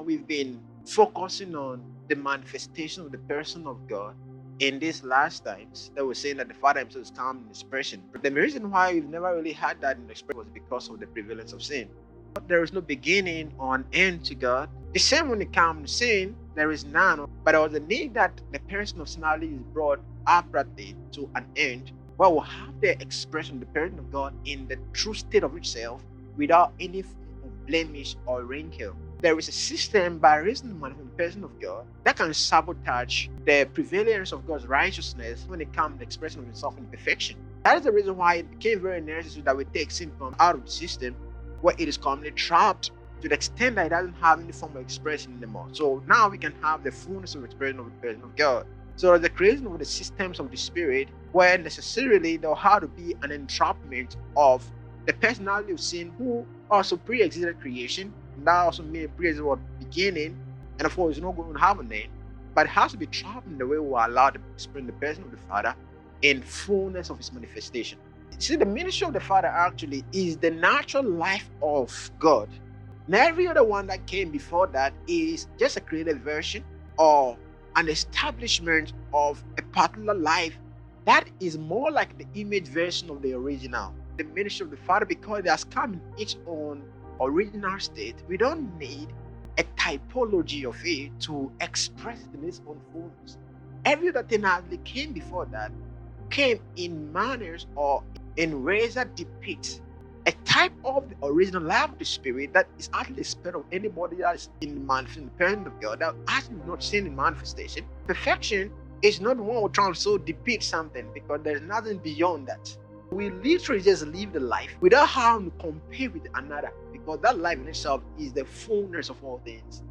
We've been focusing on the manifestation of the person of God in these last times that we're saying that the Father himself is come in expression. But the reason why we've never really had that in expression was because of the prevalence of sin. There is no beginning or an end to God. The same when it comes to sin, there is none. But there was a need that the person of sin is brought apparently to an end, where we'll have the expression of the person of God in the true state of itself without any form of blemish or wrinkle. There is a system by reason of the manifestation of God that can sabotage the prevalence of God's righteousness when it comes to the expression of himself in perfection. That is the reason why it became very necessary that we take sin from out of the system where it is commonly trapped to the extent that it doesn't have any form of expression anymore. So now we can have the fullness of expression of the person of God. So the creation of the systems of the Spirit, where necessarily there had to be an entrapment of the personality of sin, who also pre-existed creation, and that also made pre-existed beginning, and of course, it's not going to have a name, but it has to be trapped in the way we are allowed to explain the person of the Father in fullness of his manifestation. See, the ministry of the Father actually is the natural life of God. And every other one that came before that is just a created version or an establishment of a particular life that is more like the image version of the original. The ministry of the Father, because it has come in its own original state, we don't need a typology of it to express it in its own fullness. Every other thing that came before that came in manners or in ways that depict a type of the original life of the Spirit that is actually the spirit of anybody that is in the manifestation of God, that actually not seen in manifestation. Perfection is not one who trying to depict something, because there's nothing beyond that. We literally just live the life without having to compare with another, because that life in itself is the fullness of all things.